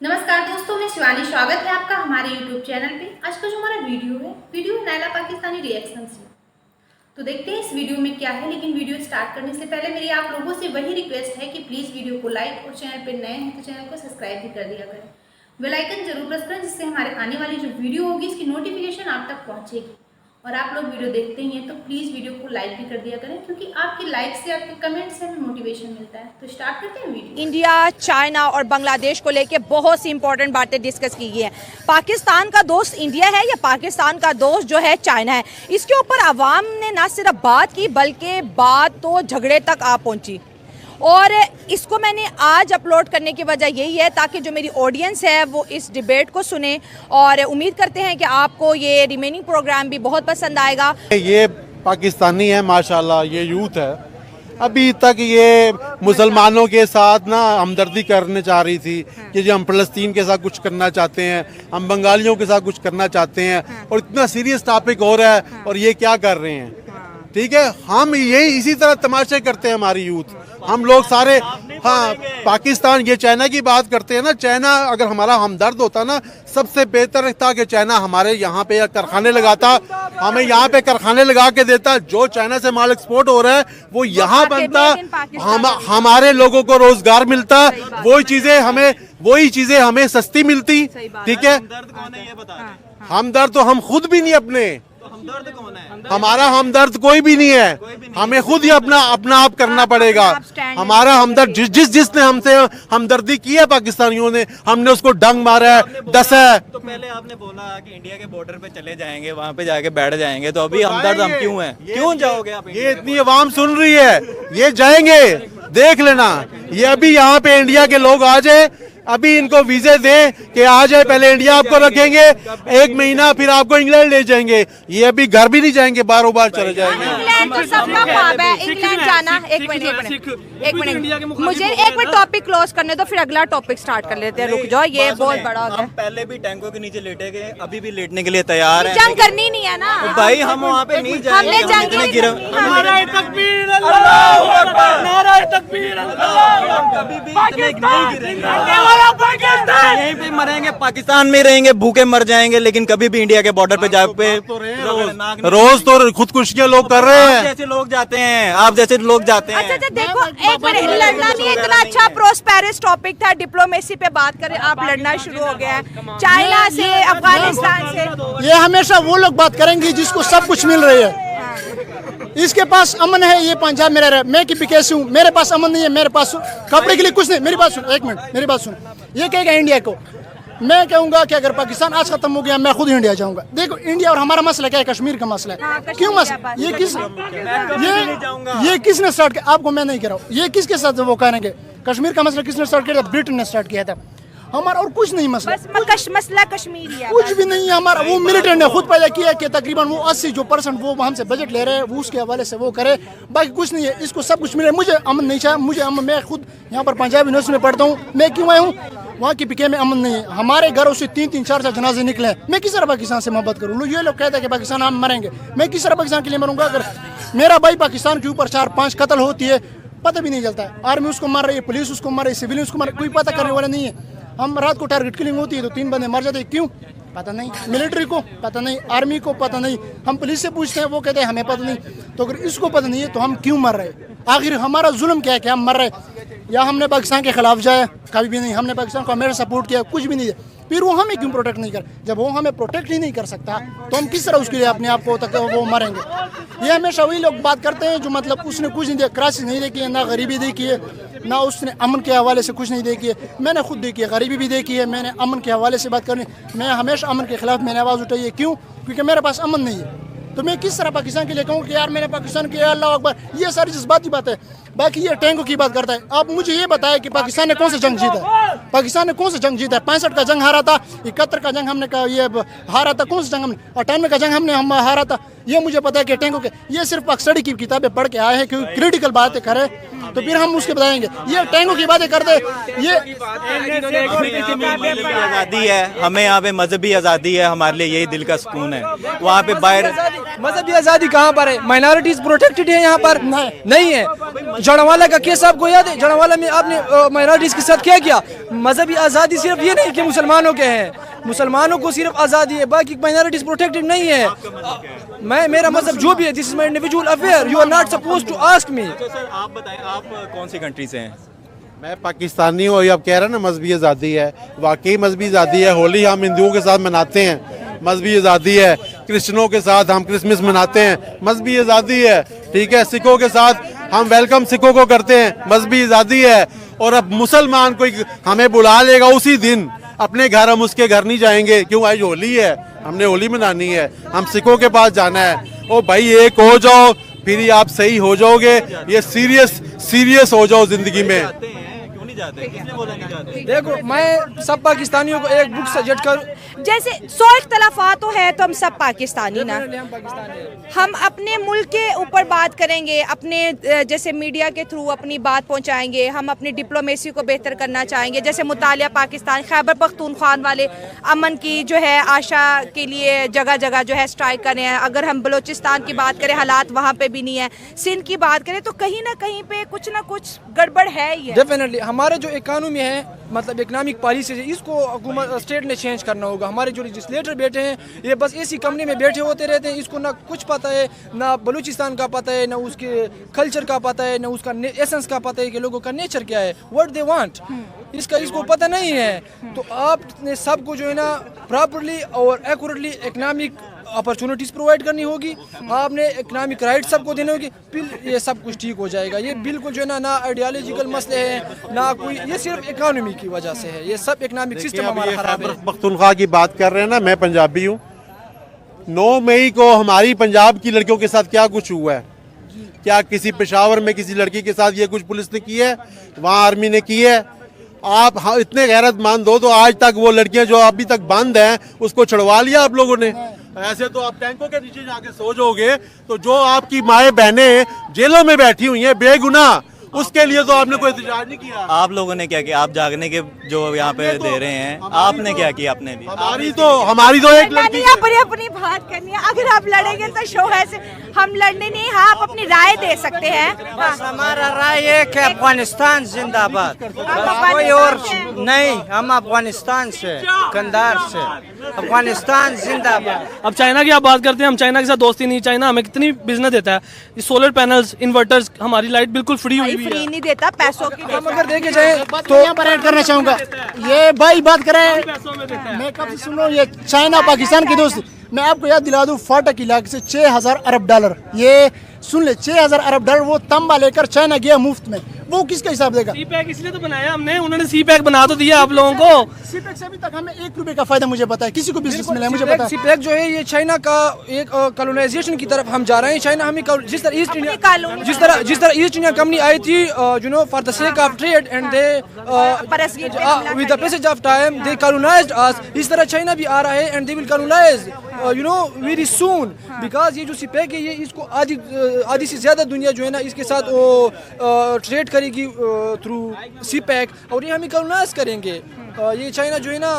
नमस्कार दोस्तों, मैं शिवानी। स्वागत है आपका हमारे YouTube चैनल पे। आज का जो हमारा वीडियो है नायला पाकिस्तानी रिएक्शन से। तो देखते हैं इस वीडियो में क्या है। लेकिन वीडियो स्टार्ट करने से पहले मेरी आप लोगों से वही रिक्वेस्ट है कि प्लीज़ वीडियो को लाइक और चैनल पे नए हैं तो चैनल को सब्सक्राइब भी कर दिया करें। बेल आइकन जरूर प्रेस करें जिससे हमारे आने वाली जो वीडियो होगी इसकी नोटिफिकेशन आप तक पहुँचेगी। और आप लोग वीडियो देखते ही हैं तो प्लीज़ वीडियो को लाइक भी कर दिया करें, क्योंकि आपके लाइक से, आपके कमेंट से हमें मोटिवेशन मिलता है। तो स्टार्ट करते हैं वीडियो। इंडिया, चाइना और बांग्लादेश को लेके बहुत सी इंपॉर्टेंट बातें डिस्कस की गई हैं। पाकिस्तान का दोस्त इंडिया है या पाकिस्तान का दोस्त जो है चाइना है, इसके ऊपर आवाम ने ना सिर्फ बात की बल्कि बात तो झगड़े तक आ पहुंची। और इसको मैंने आज अपलोड करने की वजह यही है ताकि जो मेरी ऑडियंस है वो इस डिबेट को सुने, और उम्मीद करते हैं कि आपको ये रिमेनिंग प्रोग्राम भी बहुत पसंद आएगा। ये पाकिस्तानी है माशाल्लाह, ये यूथ है। अभी तक ये मुसलमानों के साथ ना हमदर्दी करने चाह रही थी कि जो हम फ़लस्तीन के साथ कुछ करना चाहते हैं, हम बंगालियों के साथ कुछ करना चाहते हैं, और इतना सीरियस टॉपिक हो रहा है और ये क्या कर रहे हैं। ठीक है, हम यही इसी तरह तमाशे करते हैं हमारी यूथ, हम लोग सारे। हाँ, पाकिस्तान, ये चाइना की बात करते हैं ना, चाइना अगर हमारा हमदर्द होता ना, सबसे बेहतर था कि चाइना हमारे यहाँ पे कारखाने लगाता, हमें यहाँ पे कारखाने लगा के देता। जो चाइना से माल एक्सपोर्ट हो रहा है वो यहाँ बनता, हमारे लोगों को रोजगार मिलता, वही चीजें हमें सस्ती मिलती। ठीक है, हमदर्द तो हम खुद भी नहीं अपने, कौन है? हमारा हमदर्द कोई भी नहीं है, हमें खुद ही अपना आप करना पड़ेगा। हमारा हमदर्द जिसने हमसे हमदर्दी की है पाकिस्तानियों ने, हमने उसको डंग मारा है, डसा है। तो पहले आपने बोला कि इंडिया के बॉर्डर पे चले जाएंगे, वहाँ पे जाके बैठ जाएंगे, तो अभी हमदर्द हम क्यों हैं? क्यों जाओगे आप? ये इतनी आवाम सुन रही है, ये जाएंगे, देख लेना। ये अभी यहाँ पे इंडिया के लोग आ जाए, अभी इनको वीजे दे कि आ जाए, पहले इंडिया आपको रखेंगे 1 महीना, फिर आपको इंग्लैंड ले जाएंगे। ये अभी घर भी नहीं जाएंगे, बारों बार चले जाएंगे। इंग्लैंड तो सबका ख्वाब है, इंग्लैंड जाना। एक मिनट मुझे एक मिनट टॉपिक क्लोज करने दो, फिर अगला टॉपिक स्टार्ट कर लेते हैं। रुक जाओ, ये बहुत बड़ा हो गया। हम पहले भी टैंकों के नीचे लेटे गए, अभी भी लेटने के लिए तैयार हैं। जंग करनी नहीं है ना भाई, हम वहाँ पे नहीं जाएंगे। हमने जंग नारे तकबीर, अल्लाहू अकबर, नारे तकबीर, कभी भी इतने नहीं गिरेंगे। यहीं पे मरेंगे, पाकिस्तान में रहेंगे, भूखे मर जाएंगे, लेकिन कभी भी इंडिया के बॉर्डर पे जाके रोज तो खुदकुशियां लोग कर रहे हैं। जैसे लोग जाते हैं, आप जैसे लोग जाते हैं। अच्छा, देखो एक मिनट, लड़ना नहीं है। इतना अच्छा प्रोस्पेरस टॉपिक था, डिप्लोमेसी पे बात करें, आप लड़ना शुरू हो गया है चाइना से, अफगानिस्तान से। ये हमेशा वो लोग बात करेंगे जिसको सब कुछ मिल रही है। इसके पास अमन है, ये पंजाब में रह रहा है, मैं की पिकेसी हूँ, मेरे पास अमन नहीं है, मेरे पास कपड़े के लिए कुछ नहीं। मेरी बात सुन, एक मिनट मेरी बात सुन। ये कहेगा इंडिया को, मैं कहूंगा कि अगर पाकिस्तान आज खत्म हो गया मैं खुद इंडिया जाऊंगा। देखो, इंडिया और हमारा मसला क्या है? कश्मीर का मसला है। क्यों मसला? ये किसने स्टार्ट किया? आपको मैं नहीं कह रहा हूँ, ये किसके साथ वो करेंगे? कश्मीर का मसला किसने स्टार्ट किया? ब्रिटेन ने स्टार्ट किया था। हमारा और कुछ नहीं मसला, मसला कश्मीर है, कुछ भी नहीं है हमारा। वो मिलिट्री ने खुद पैदा किया कि तकरीबन वो 80% वो हमसे बजट ले रहे हैं, वो उसके हवाले से वो करे, बाकी कुछ नहीं है। इसको सब कुछ मिले। मुझे अमन नहीं चाहिए, मुझे अमन, मैं खुद यहाँ पर पंजाब यूनिवर्सिटी में पढ़ता हूँ। मैं क्यों आया हूँ? वहाँ की पीके में अमन नहीं है। हमारे घरों से 3-3, 4-4 जनाजे निकले हैं। मैं किस तरह पाकिस्तान से मोहब्बत करूँ? ये लोग कहते हैं कि पाकिस्तान हम मरेंगे, मैं किस तरह पाकिस्तान के लिए मरूंगा? अगर मेरा भाई पाकिस्तान के ऊपर 4-5 कत्ल होती है, पता भी नहीं चलता है। आर्मी उसको मार रही है, पुलिस उसको मार रही है, सिविलियन उसको मार रही है, कोई पता करने वाला नहीं है। हम रात को टारगेट किलिंग होती है तो 3 बंदे मर जाते हैं, क्यों? पता नहीं। मिलिट्री को पता नहीं, आर्मी को पता नहीं, हम पुलिस से पूछते हैं, वो कहते हैं हमें पता नहीं। तो अगर इसको पता नहीं है तो हम क्यों मर रहे? आखिर हमारा जुल्म क्या है कि हम मर रहे? या हमने पाकिस्तान के खिलाफ जाए? कभी भी नहीं। हमने पाकिस्तान को हमेशा सपोर्ट किया, कुछ भी नहीं है। फिर वो हमें क्यों प्रोटेक्ट नहीं कर? जब वो हमें प्रोटेक्ट ही नहीं कर सकता तो हम किस तरह उसके लिए अपने आप को तक वो मरेंगे? ये हमेशा वही लोग बात करते हैं जो मतलब उसने कुछ नहीं दिया, क्राइसिस नहीं देखी है, ना गरीबी देखी है, ना उसने अमन के हवाले से कुछ नहीं देखी है। मैंने खुद देखी है, गरीबी भी देखी है, मैंने अमन के हवाले से बात करनी। मैं हमेशा अमन के खिलाफ मैंने आवाज़ उठाई है। क्यों? क्योंकि मेरे पास अमन नहीं है। तो मैं किस तरह पाकिस्तान के लिए कहूँ कि यार मैंने पाकिस्तान किया, अल्लाह अकबर? ये सारी जज्बाती बात है। बाकी ये टैंकों की बात करता है। आप मुझे ये बताएं कि पाकिस्तान ने कौन सा जंग जीता है? पाकिस्तान ने कौन सा जंग जीता है? 65 का जंग हारा था, 71 का जंग हमने ये हारा था। कौन सा जंग हमने? 98 का जंग हमने हारा था। ये मुझे पता है कि टैंकों के, ये सिर्फ पाकिस्तानी की किताबें पढ़ के आए हैं, क्योंकि क्रिटिकल बातें करे तो फिर हम उसके बताएंगे। ये टैंकों की बातें करते, ये आज़ादी है, हमें यहाँ पे मजहबी आज़ादी है, हमारे लिए यही दिल का सुकून है। वहाँ पे बाहर मजहबी आज़ादी कहाँ पर है? माइनॉरिटीज प्रोटेक्टेड है यहाँ पर? नहीं है। जड़वाला का केस आपको याद है? जड़वाला में आपने माइनॉरिटीज के साथ क्या किया? मजहबी आज़ादी सिर्फ ये नहीं कि मुसलमानों के हैं, मुसलमानों को सिर्फ आज़ादी है, बाकी माइनॉरिटीज प्रोटेक्टेड नहीं है। मैं मेरा मजहब जो भी है, this is my individual affair, you are not suppose to ask me. Sir आप बताएं, आप कौन सी कंट्री से हैं? मैं पाकिस्तानी हूँ। अब कह रहे हैं ना मजहबी आज़ादी है, वाकई मजहबी आज़ादी है। होली हम हिंदुओं के साथ मनाते हैं, मजहबी आज़ादी है। क्रिश्चियनों के साथ हम क्रिसमस मनाते हैं, मजहबी आज़ादी है। ठीक है, सिखों के साथ हम वेलकम सिखों को करते हैं, मजहबी आज़ादी है। और अब मुसलमान कोई हमें बुला लेगा उसी दिन अपने घर, हम उसके घर नहीं जाएंगे। क्यों? आज होली है, हमने होली मनानी है, हम सिखों के पास जाना है। ओ भाई एक हो जाओ, फिर ही आप सही हो जाओगे। ये सीरियस हो जाओ जिंदगी में। क्यों नहीं जाते? किसने बोला नहीं जाते? देखो, मैं सब पाकिस्तानियों को एक बुक सजेस्ट करूं। जैसे 100 इख्तलाफात तो है, तो हम सब पाकिस्तानी ना, हम अपने मुल्क के ऊपर बात करेंगे, अपने जैसे मीडिया के थ्रू अपनी बात पहुंचाएंगे, हम अपनी डिप्लोमेसी को बेहतर करना चाहेंगे। जैसे मुतालिया पाकिस्तान, खैबर पख्तूनख्वा वाले अमन की जो है आशा के लिए जगह जगह जो है स्ट्राइक कर रहे हैं। अगर हम बलूचिस्तान की बात करें, हालात वहाँ पे भी नहीं है। सिंध की बात करें तो कहीं ना कहीं पे कुछ ना कुछ गड़बड़ है ही है। डेफिनेटली हमारा जो इकानमी है, मतलब इकोनॉमिक पॉलिसी है, इसको हुकूमत स्टेट ने चेंज करना होगा। हमारे जो लेजिस्लेटर बैठे हैं, ये बस इसी कंपनी में बैठे होते रहते हैं। इसको ना कुछ पता है, ना बलूचिस्तान का पता है, ना उसके कल्चर का पता है, ना उसका एसेंस का पता है कि लोगों का नेचर क्या है, व्हाट दे वांट, इसको पता नहीं है। तो आपने सबको जो है ना प्रॉपर्ली और एक्यूरेटली इकोनॉमिक अपॉर्चुनिटीज प्रोवाइड करनी होगी, आपने इकोनॉमिक राइट सबको देने होगी, फिर ये सब कुछ ठीक हो जाएगा। ये बिल्कुल जो है ना आइडियोलॉजिकल मसले हैं, ना कोई, ये सिर्फ इकोनॉमी की वजह से है। ये सब इकोनॉमिक सिस्टम हमारा खराब है। पख्तूनख्वा की बात कर रहे हैं ना, मैं पंजाबी हूँ। 9 मई को हमारी पंजाब की लड़कियों के साथ क्या कुछ हुआ है? क्या किसी पेशावर में किसी लड़की के साथ ये कुछ पुलिस ने की है? वहाँ आर्मी ने की है? आप इतने गैरतमंद हो तो आज तक वो लड़कियां जो अभी तक बंद हैं उसको छुड़वा लिया आप लोगों ने। ऐसे तो आप टैंकों के नीचे जाके सो जाओगे। तो जो आपकी माएँ बहनें जेलों में बैठी हुई हैं बेगुनाह, उसके लिए तो आपने कोई इंतजार नहीं किया। आप लोगों ने क्या किया? आप जागने के जो यहाँ पे दे रहे हैं, आपने क्या किया? अपने भी हमारी तो एक लड़की अपनी बात करनी है। अगर आप लड़ेंगे तो शो है से, हम लड़ने नहीं, हाँ आप अपनी राय दे सकते हैं। बस हमारा राय है कि अफगानिस्तान जिंदाबाद, कोई और नहीं। हम अफगानिस्तान से, कंधार से, अफगानिस्तान जिंदाबाद। अब चाइना की आप बात करते हैं, हम चाइना के साथ दोस्ती नहीं। चाइना हमें कितनी बिजनेस देता है, ये सोलर पैनल्स, इन्वर्टर्स, हमारी लाइट बिल्कुल फ्री हुई फ्री नहीं देता, पैसों की हम अगर देखे जाए तो यहाँ पर ऐड करना चाहूँगा, ये भाई बात करें, मैं कब से सुन रहा हूँ ये चाइना पाकिस्तान की दोस्ती। मैं आपको याद दिला दूँ, फाटक इलाके से 6000 अरब डॉलर, ये सुन ले, 6000 अरब डॉलर वो तंबा लेकर चाइना गया मुफ्त में। वो किसका हिसाब देगा? सी पैक इसलिए तो बनाया हमने, उन्होंने सी पैक बना तो दिया आप लोगों को। सी पैक से अभी तक हमें 1 रुपए का फायदा मुझे पता है, किसी को बिजनेस मिला है मुझे पता है। सी पैक जो है ये चाइना का एक कॉलोनाइजेशन की तरफ हम जा रहे हैं। चाइना हमें जिस तरह ईस्ट इंडिया कंपनी आई थी, you know, for the sake of trade and they with the passage of time they colonized us. इस तरह चाइना भी आ रहा है and they will colonize you know very soon, because ये जो सी पैक है ये इसको आधी से ज्यादा दुनिया जो है ना इसके साथ वो ट्रेड करेगी थ्रू सी पैक, और ये हम कॉलोनाइज करेंगे। ये चाइना जो है ना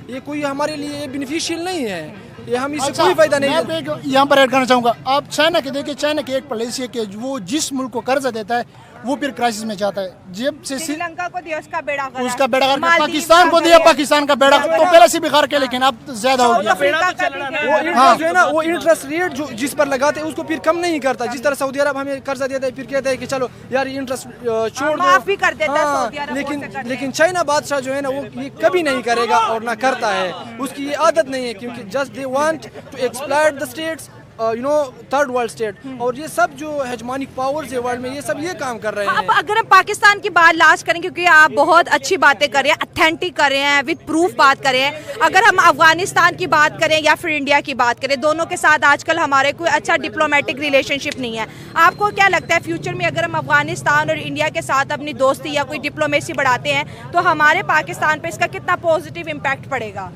ये कोई हमारे लिए बेनिफिशियल नहीं है, ये हम इससे कोई फायदा नहीं है। मैं यहाँ पर ऐड करना चाहूँगा, आप चाइना के देखिए, चाइना के एक पॉलिसी है कि वो जिस मुल्क को कर्जा देता है वो फिर क्राइसिस में जाता है। जब से श्रीलंका को दिया उसका बेड़ा गर्क, उसका बेड़ा गर्क, पाकिस्तान को दिया पाकिस्तान का बेड़ा, तो पहले से भी गर्क है, लेकिन अब ज्यादा हो गया। वो जो है ना वो इंटरेस्ट रेट जो जिस पर लगाते हैं उसको फिर कम नहीं करता। जिस तरह सऊदी अरब हमें कर्जा देता है, फिर कहता है कि चलो यार ये इंटरेस्ट छोड़ दो, माफ भी कर देता है सऊदी अरब। लेकिन चाइना बादशाह जो है ना वो ये कभी नहीं करेगा और ना करता है, उसकी ये आदत नहीं है, क्योंकि just they want to exploit the states, you know, third world state. और ये सब जो हेजमोनिक पावर्स है वर्ल्ड में, ये सब ये काम कर रहे हैं। अब अगर हम पाकिस्तान की बात लास्ट करें, क्योंकि आप बहुत अच्छी बातें कर रहे हैं, ऑथेंटिक कर रहे हैं, विद प्रूफ बात कर रहे हैं। अगर हम अफगानिस्तान की बात करें या फिर इंडिया की बात करें, दोनों के साथ आजकल हमारे कोई अच्छा डिप्लोमेटिक रिलेशनशिप नहीं है। आपको क्या लगता है फ्यूचर में अगर हम अफगानिस्तान और इंडिया के साथ अपनी दोस्ती या कोई डिप्लोमेसी बढ़ाते हैं तो हमारे पाकिस्तान पे इसका कितना पॉजिटिव इम्पैक्ट पड़ेगा?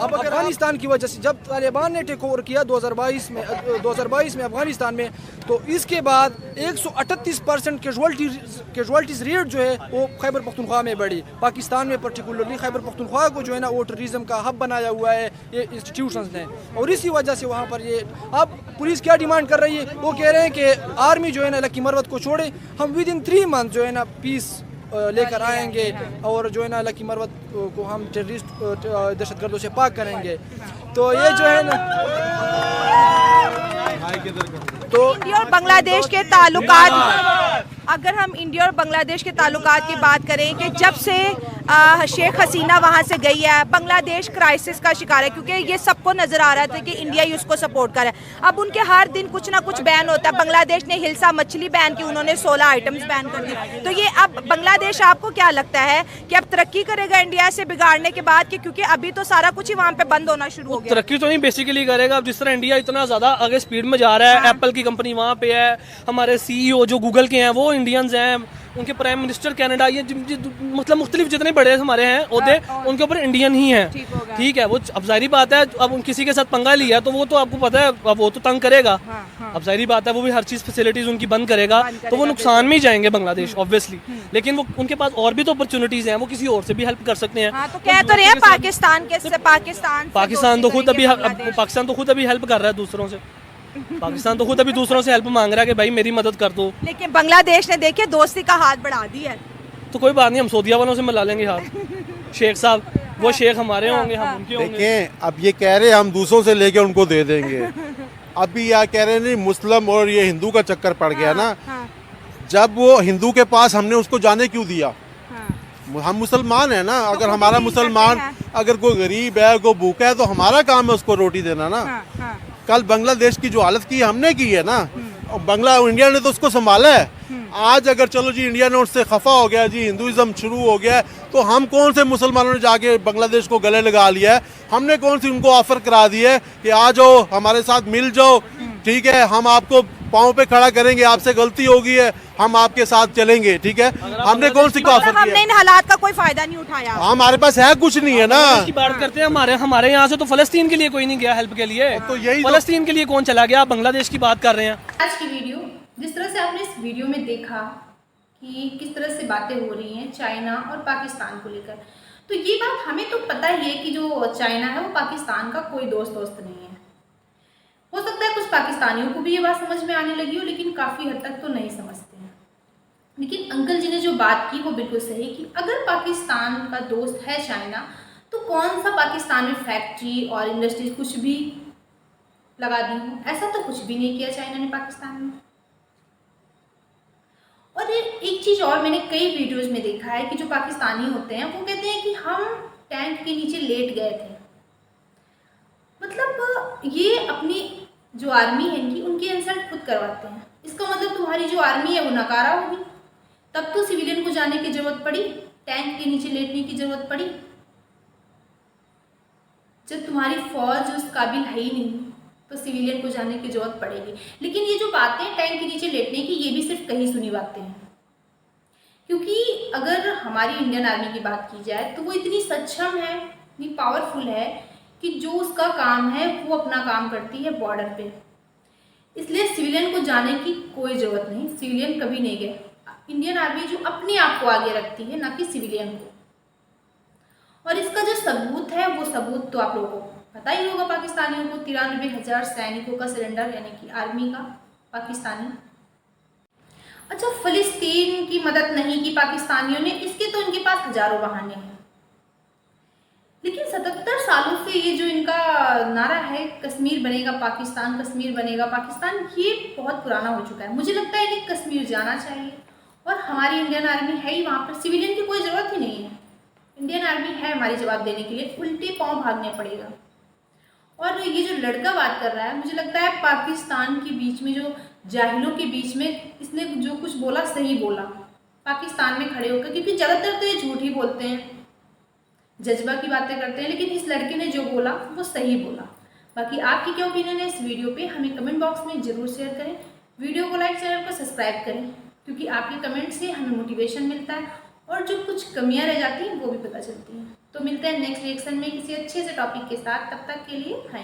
अब अफगानिस्तान की वजह से जब तालिबान ने टेक ओवर किया 2022 में अफगानिस्तान में, तो इसके बाद 138% कैजुअलिटीज रेट जो है वो खैबर पख्तूनख्वा में बढ़ी। पाकिस्तान में पर्टिकुलरली खैबर पख्तूनख्वा को जो है ना वो टूरिज्म का हब बनाया हुआ है ये इंस्टीट्यूशंस ने, और इसी वजह से वहाँ पर ये अब पुलिस क्या डिमांड कर रही है, वो कह रहे हैं कि आर्मी जो है ना लकी मरवत को छोड़े, हम विद इन 3 मंथ जो है ना पीस लेकर आएंगे और जो है ना लकी मरवत को हम टेररिस्ट दहशतगर्दों से पाक करेंगे। तो ये जो है ना तो इंडिया और बांग्लादेश के ताल्लुकात, अगर हम इंडिया और बांग्लादेश के ताल्लुकात की बात करें कि जब से शेख हसीना वहाँ से गई है, बांग्लादेश क्राइसिस का शिकार है, क्योंकि ये सबको नज़र आ रहा था कि इंडिया ही उसको सपोर्ट कर रहा है। अब उनके हर दिन कुछ ना कुछ बैन होता है। बांग्लादेश ने हिल्सा मछली बैन की, उन्होंने 16 आइटम्स बैन कर दी। तो ये अब बांग्लादेश आपको क्या लगता है कि अब तरक्की करेगा इंडिया से बिगाड़ने के बाद, क्योंकि अभी तो सारा कुछ ही वहाँ पे बंद होना शुरू हो गया? तरक्की तो नहीं बेसिकली करेगा। अब जिस तरह इंडिया इतना ज़्यादा आगे स्पीड में जा रहा है, एप्पल की कंपनी वहाँ पे है, हमारे CEO जो गूगल के हैं वो इंडियंस हैं, उनके प्राइम मिनिस्टर कनाडा, ये मतलब मुख्तलिफ जितने बड़े हमारे हैं ओहदे उनके ऊपर इंडियन ही हैं। ठीक है, वो अब जाहिर बात है, अब उन किसी के साथ पंगा लिया तो वो तो आपको पता है अब वो तो तंग करेगा। अब जाहिर बात है वो भी हर चीज़ फैसिलिटीज उनकी बंद करेगा तो वो नुकसान में ही जाएंगे बांग्लादेश ऑब्वियसली। लेकिन वो उनके पास और भी तो अपॉर्चुनिटीज हैं, वो किसी और से भी हेल्प कर सकते हैं। तो कह तो रहे हैं पाकिस्तान तो खुद अभी हेल्प कर रहा है दूसरों से। पाकिस्तान तो खुद अभी दूसरों से हेल्प मांग रहा है कि भाई मेरी मदद कर दो। लेकिन बांग्लादेश ने देखिए दोस्ती का हाथ बढ़ा दिया है। तो कोई बात नहीं, हम सऊदीया वालों से मिला लेंगे हाथ। शेख साहब, वो शेख हमारे होंगे, हम उनके होंगे। देखें, अब ये कह रहे हैं हम दूसरों से लेके उनको दे देंगे। अभी यह कह रहे हैं नहीं, मुस्लिम और ये हिंदू का चक्कर पड़ गया ना। जब वो हिंदू के पास हमने उसको जाने क्यों दिया? हम मुसलमान है ना। अगर हमारा मुसलमान अगर कोई गरीब है, कोई भूखा है, तो हमारा काम है उसको रोटी देना ना। कल बांग्लादेश की जो हालत की है हमने की है ना, और इंडिया ने तो उसको संभाला है। आज अगर चलो जी इंडिया ने उससे खफा हो गया जी, हिंदुइज्म शुरू हो गया है, तो हम कौन से मुसलमानों ने जाके बांग्लादेश को गले लगा लिया है? हमने कौन सी उनको ऑफर करा दी है कि आ जाओ हमारे साथ मिल जाओ, ठीक है, हम आपको पाँव पे खड़ा करेंगे, आपसे गलती होगी है, हम आपके साथ चलेंगे, ठीक है। हमने कौन सी ऑफर किया? हमने इन हालात का कोई फायदा नहीं उठाया। हमारे पास है कुछ नहीं है ना। की बात करते हैं, हमारे यहाँ से तो फलस्तीन के लिए कोई नहीं गया हेल्प के लिए। तो यही फलस्तीन के लिए कौन चला गया? आप बांग्लादेश की बात कर रहे हैं। आज की वीडियो जिस तरह से आपने इस वीडियो में देखा कि किस तरह से बातें हो रही हैं चाइना और पाकिस्तान को लेकर, तो ये बात हमें तो पता ही है कि जो चाइना है वो पाकिस्तान का कोई दोस्त नहीं है। हो सकता है कुछ पाकिस्तानियों को भी ये बात समझ में आने लगी हो, लेकिन काफ़ी हद तक तो नहीं समझते हैं। लेकिन अंकल जी ने जो बात की वो बिल्कुल सही कि अगर पाकिस्तान का दोस्त है चाइना, तो कौन सा पाकिस्तान में फैक्ट्री और इंडस्ट्रीज कुछ भी लगा दी हो? ऐसा तो कुछ भी नहीं किया चाइना ने पाकिस्तान में। और एक चीज़ और मैंने कई वीडियोस में देखा है कि जो पाकिस्तानी होते हैं वो कहते हैं कि हम टैंक के नीचे लेट गए थे। मतलब ये अपनी जो आर्मी है इनकी, उनकी इंसल्ट खुद करवाते हैं। इसका मतलब तुम्हारी जो आर्मी है वो नकारा होगी, तब तो सिविलियन को जाने की जरूरत पड़ी, टैंक के नीचे लेटने की जरूरत पड़ी। जब तुम्हारी फौज उस काबिल है ही नहीं तो सिविलियन को जाने की जरूरत पड़ेगी। लेकिन ये जो बातें टैंक के नीचे लेटने की, ये भी सिर्फ कहीं सुनी बातें हैं। क्योंकि अगर हमारी इंडियन आर्मी की बात की जाए तो वो इतनी सक्षम है, इतनी पावरफुल है कि जो उसका काम है वो अपना काम करती है बॉर्डर पे। इसलिए सिविलियन को जाने की कोई ज़रूरत नहीं, सिविलियन कभी नहीं गए। इंडियन आर्मी जो अपने आप को आगे रखती है, ना कि सिविलियन को। और इसका जो सबूत है वो सबूत तो आप लोगों को पता ही होगा। पाकिस्तानियों को 93,000 सैनिकों का सिलेंडर, यानी कि आर्मी का पाकिस्तानी। अच्छा, फिलिस्तीन की मदद नहीं की पाकिस्तानियों ने, इसके तो इनके पास हजारों बहाने हैं। लेकिन 77 सालों से ये जो इनका नारा है कश्मीर बनेगा पाकिस्तान, कश्मीर बनेगा पाकिस्तान, ये बहुत पुराना हो चुका है। मुझे लगता है कि कश्मीर जाना चाहिए और हमारी इंडियन आर्मी है ही वहाँ पर, सिविलियन की कोई ज़रूरत ही नहीं है। इंडियन आर्मी है हमारी जवाब देने के लिए, उल्टे पाँव भागने पड़ेगा। और ये जो लड़का बात कर रहा है, मुझे लगता है पाकिस्तान के बीच में, जो जाहिलों के बीच में इसने जो कुछ बोला सही बोला पाकिस्तान में खड़े होकर, क्योंकि ज़्यादातर तो ये झूठ ही बोलते हैं, जज्बा की बातें करते हैं। लेकिन इस लड़के ने जो बोला वो सही बोला। बाकी आपकी क्या ओपिनियन है इस वीडियो पे, हमें कमेंट बॉक्स में ज़रूर शेयर करें। वीडियो को लाइक, चैनल को सब्सक्राइब करें, क्योंकि आपके कमेंट से हमें मोटिवेशन मिलता है और जो कुछ कमियाँ रह जाती हैं वो भी पता चलती हैं। तो मिलते हैं नेक्स्ट रिएक्शन में किसी अच्छे से टॉपिक के साथ। तब तक के लिए